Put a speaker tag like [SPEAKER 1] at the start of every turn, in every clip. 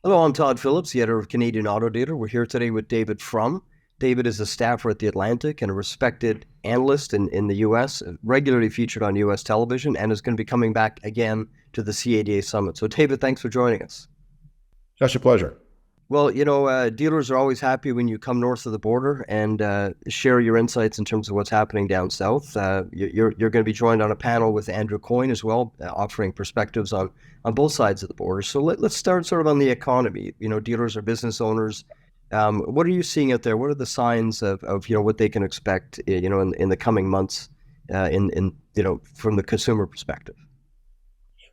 [SPEAKER 1] Hello, I'm Todd Phillips, the editor of Canadian Auto Dealer. We're here today with David Frum. David is a staffer at The Atlantic and a respected analyst in the U.S., regularly featured on U.S. television, and is going to be coming back again to the CADA Summit. So, David, thanks for joining us.
[SPEAKER 2] That's your pleasure.
[SPEAKER 1] Well, dealers are always happy when you come north of the border and share your insights in terms of what's happening down south. You're going to be joined on a panel with Andrew Coyne as well, offering perspectives on both sides of the border. So let's start sort of on the economy. Dealers are business owners. What are you seeing out there? What are the signs of what they can expect, in the coming months, from the consumer perspective?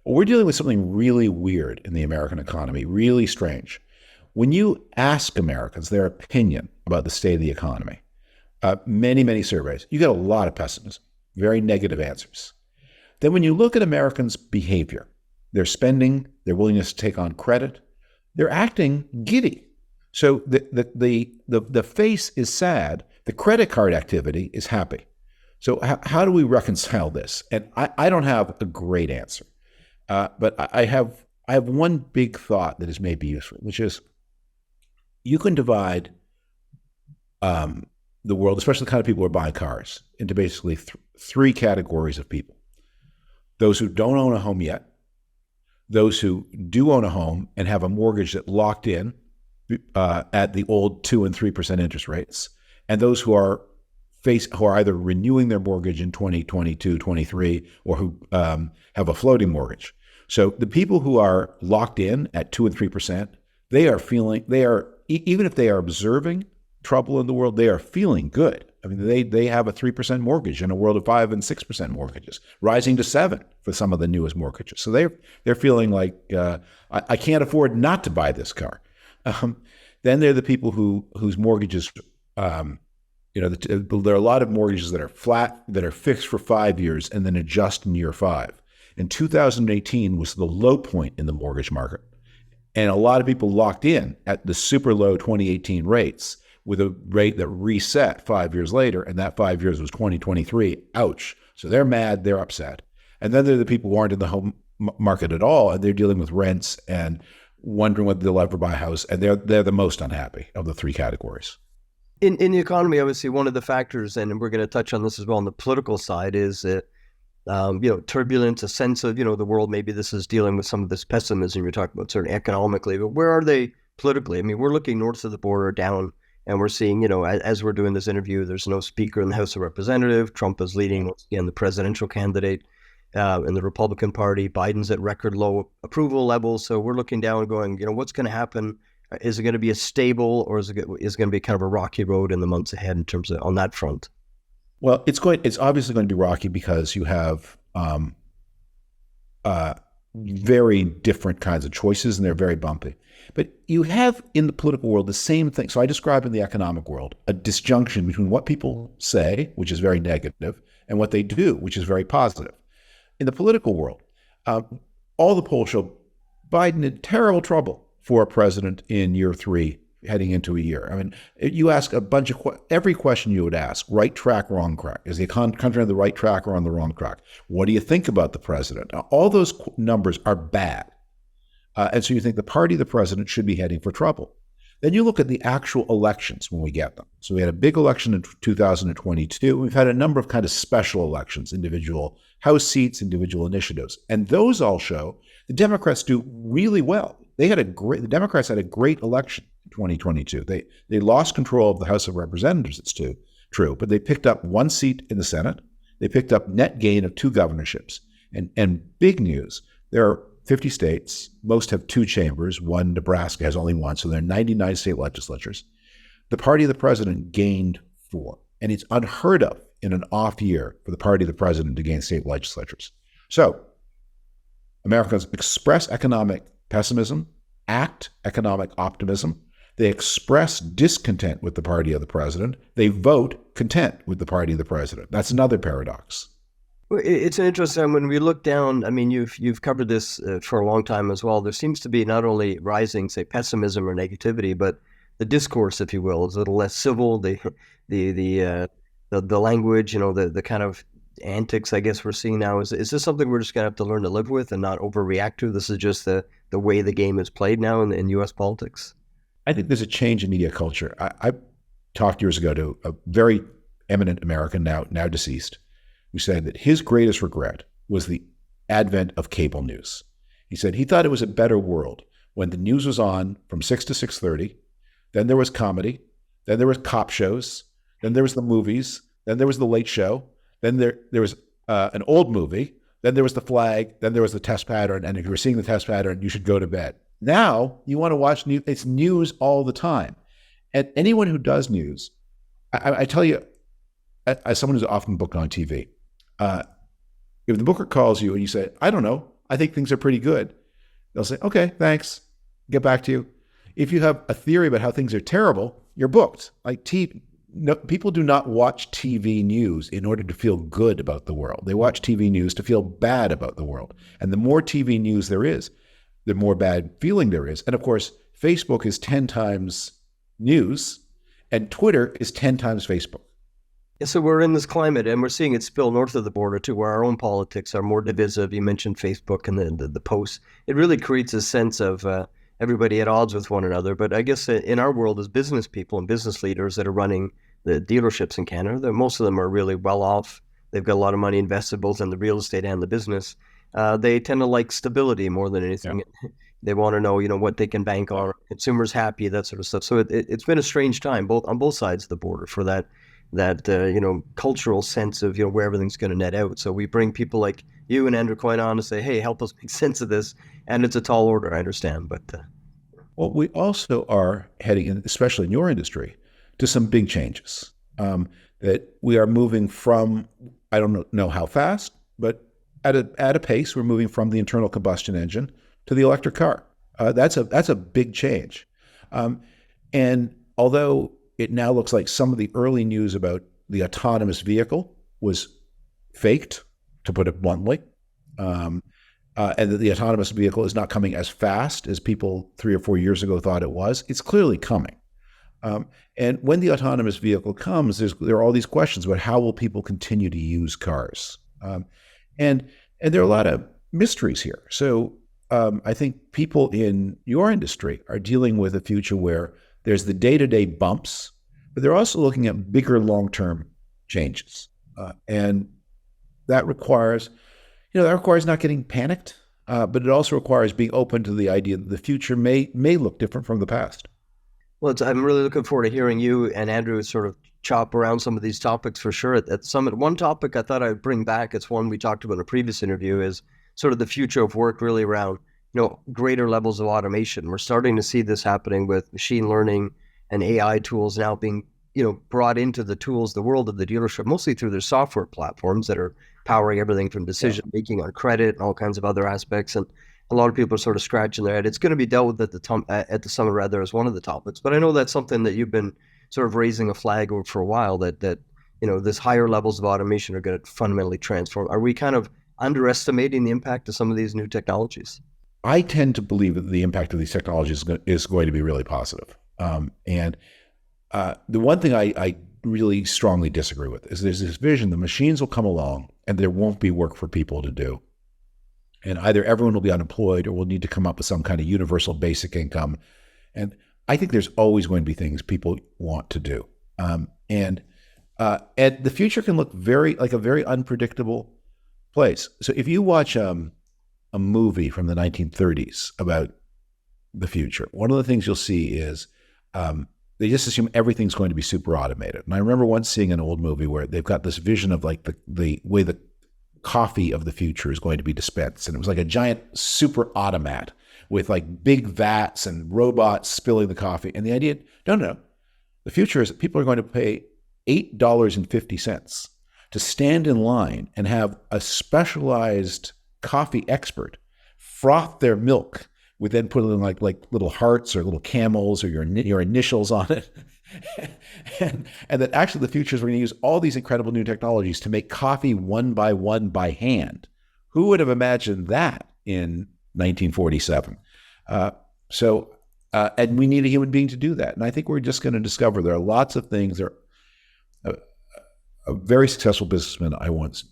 [SPEAKER 2] Well, we're dealing with something really weird in the American economy, really strange. When you ask Americans their opinion about the state of the economy, many surveys, you get a lot of pessimism, very negative answers. Then when you look at Americans' behavior, their spending, their willingness to take on credit, they're acting giddy. So the face is sad, the credit card activity is happy. So how do we reconcile this? And I don't have a great answer, but I have one big thought that is maybe useful, which is you can divide the world, especially the kind of people who are buying cars, into basically three categories of people. Those who don't own a home yet, those who do own a home and have a mortgage that locked in at the old 2 and 3% interest rates, and those who are either renewing their mortgage in 2022, 23, or who have a floating mortgage. So the people who are locked in at 2 and 3%, even if they are observing trouble in the world, they are feeling good. I mean, they have a 3% mortgage in a world of 5 and 6% mortgages, rising to 7 for some of the newest mortgages. So they're feeling like I can't afford not to buy this car. Then there are the people whose mortgages, there are a lot of mortgages that are flat, that are fixed for 5 years and then adjust in year 5. And 2018 was the low point in the mortgage market. And a lot of people locked in at the super low 2018 rates with a rate that reset 5 years later, and that 5 years was 2023. Ouch. So they're mad, they're upset. And then there are the people who aren't in the home market at all, and they're dealing with rents and wondering whether they'll ever buy a house, and they're the most unhappy of the three categories.
[SPEAKER 1] In the economy, obviously, one of the factors, and we're going to touch on this as well on the political side, is turbulence, a sense of, the world. Maybe this is dealing with some of this pessimism you're talking about, certainly economically, but where are they politically? I mean, we're looking north of the border down, and we're seeing, as we're doing this interview, there's no speaker in the House of Representatives. Trump is leading, once again, the presidential candidate in the Republican Party. Biden's at record low approval levels. So we're looking down and going, what's going to happen? Is it going to be a stable, or is it going to be kind of a rocky road in the months ahead in terms of on that front?
[SPEAKER 2] Well, it's obviously going to be rocky because you have very different kinds of choices, and they're very bumpy. But you have in the political world the same thing. So I describe in the economic world a disjunction between what people say, which is very negative, and what they do, which is very positive. In the political world, all the polls show Biden in terrible trouble for a president in year 3 heading into a year. I mean, you ask a bunch of every question you would ask: right track, wrong track. Is the country on the right track or on the wrong track? What do you think about the president? All those numbers are bad, and so you think the party of the president should be heading for trouble. Then you look at the actual elections when we get them. So we had a big election in 2022. We've had a number of kind of special elections, individual House seats, individual initiatives, and those all show the Democrats do really well. The Democrats had a great election in 2022. They lost control of the House of Representatives, it's true, but they picked up 1 seat in the Senate. They picked up net gain of 2 governorships. And big news, there are 50 states. Most have 2 chambers. Nebraska has only 1, so there are 99 state legislatures. The party of the president gained 4, and it's unheard of in an off year for the party of the president to gain state legislatures. So Americans express economic pessimism, act economic optimism. They express discontent with the party of the president. They vote content with the party of the president. That's another paradox.
[SPEAKER 1] Well, it's interesting when we look down. I mean, you've covered this for a long time as well. There seems to be not only rising, say, pessimism or negativity, but the discourse, if you will, is a little less civil. The language, the kind of antics, I guess we're seeing now. Is this something we're just going to have to learn to live with and not overreact to? This is just the way the game is played now in U.S. politics.
[SPEAKER 2] I think there's a change in media culture. I talked years ago to a very eminent American, now deceased, who said that his greatest regret was the advent of cable news. He said he thought it was a better world when the news was on from 6 to 6:30. Then there was comedy. Then there was cop shows. Then there was the movies. Then there was the Late Show. Then there was an old movie. Then there was the flag. Then there was the test pattern. And if you were seeing the test pattern, you should go to bed. Now you want to watch news. It's news all the time. And anyone who does news, I tell you, as someone who's often booked on TV, if the booker calls you and you say, I don't know, I think things are pretty good, they'll say, okay, thanks, get back to you. If you have a theory about how things are terrible, you're booked. Like people do not watch TV news in order to feel good about the world. They watch TV news to feel bad about the world. And the more TV news there is, the more bad feeling there is. And of course, Facebook is 10 times news and Twitter is 10 times Facebook.
[SPEAKER 1] Yeah, so we're in this climate and we're seeing it spill north of the border to where our own politics are more divisive. You mentioned Facebook and the posts. It really creates a sense of everybody at odds with one another. But I guess in our world as business people and business leaders that are running the dealerships in Canada, most of them are really well off. They've got a lot of money invested both in the real estate and the business. They tend to like stability more than anything. Yeah. They want to know, what they can bank on, consumers happy, that sort of stuff. So it's been a strange time on both sides of the border for that cultural sense of, where everything's going to net out. So we bring people like you and Andrew Coyne on to say, hey, help us make sense of this. And it's a tall order, I understand. But
[SPEAKER 2] well, we also are heading in, especially in your industry, to some big changes. That we are moving from, I don't know how fast, but at a pace, we're moving from the internal combustion engine to the electric car. That's a big change. And although it now looks like some of the early news about the autonomous vehicle was faked, to put it bluntly, and that the autonomous vehicle is not coming as fast as people 3 or 4 years ago thought it was, it's clearly coming. And when the autonomous vehicle comes, there are all these questions about how will people continue to use cars. And there are a lot of mysteries here. So I think people in your industry are dealing with a future where there's the day-to-day bumps, but they're also looking at bigger long-term changes. And that requires not getting panicked, but it also requires being open to the idea that the future may look different from the past.
[SPEAKER 1] Well, I'm really looking forward to hearing you and Andrew sort of chop around some of these topics for sure at Summit. One topic I thought I'd bring back, it's one we talked about in a previous interview, is sort of the future of work really around, greater levels of automation. We're starting to see this happening with machine learning and AI tools now being, brought into the world of the dealership, mostly through their software platforms that are powering everything from decision making on credit and all kinds of other aspects. And a lot of people are sort of scratching their head. It's going to be dealt with at the summit rather as one of the topics. But I know that's something that you've been sort of raising a flag over for a while, that this higher levels of automation are going to fundamentally transform. Are we kind of underestimating the impact of some of these new technologies?
[SPEAKER 2] I tend to believe that the impact of these technologies is going to be really positive. And the one thing I really strongly disagree with is there's this vision the machines will come along and there won't be work for people to do. And either everyone will be unemployed or we'll need to come up with some kind of universal basic income. And I think there's always going to be things people want to do. And the future can look like a very unpredictable place. So if you watch a movie from the 1930s about the future, one of the things you'll see is they just assume everything's going to be super automated. And I remember once seeing an old movie where they've got this vision of like the way the coffee of the future is going to be dispensed. And it was like a giant super automat with like big vats and robots spilling the coffee. And the idea, no. The future is that people are going to pay $8.50 to stand in line and have a specialized coffee expert froth their milk with then putting like little hearts or little camels or your initials on it. and that actually the future is we're going to use all these incredible new technologies to make coffee one by one by hand. Who would have imagined that in 1947? And we need a human being to do that. And I think we're just going to discover there are lots of things. A very successful businessman I once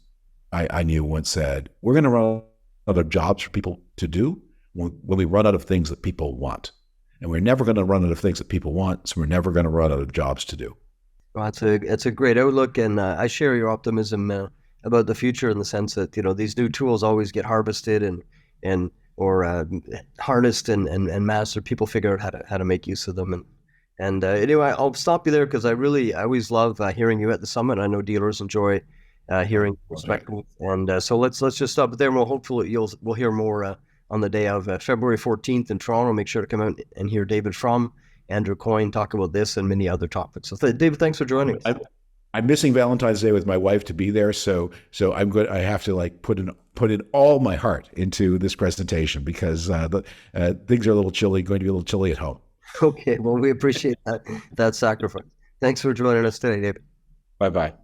[SPEAKER 2] I knew once said, we're going to run out of jobs for people to do when we run out of things that people want. And we're never going to run out of things that people want, so we're never going to run out of jobs to do.
[SPEAKER 1] Well, it's a great outlook, and I share your optimism about the future in the sense that these new tools always get harvested and or harnessed and mastered. People figure out how to make use of them. And anyway, I'll stop you there because I always love hearing you at the summit. I know dealers enjoy hearing perspectives, and so let's just stop it there. And hopefully we'll hear more on the day of February 14th in Toronto. Make sure to come out and hear David Frum, Andrew Coyne talk about this and many other topics. So David, thanks for joining us.
[SPEAKER 2] I'm missing Valentine's Day with my wife to be there, so I'm good. I have to put in all my heart into this presentation because things are a little chilly, going to be a little chilly at home.
[SPEAKER 1] Okay, well, we appreciate that sacrifice. Thanks for joining us today, David.
[SPEAKER 2] Bye-bye.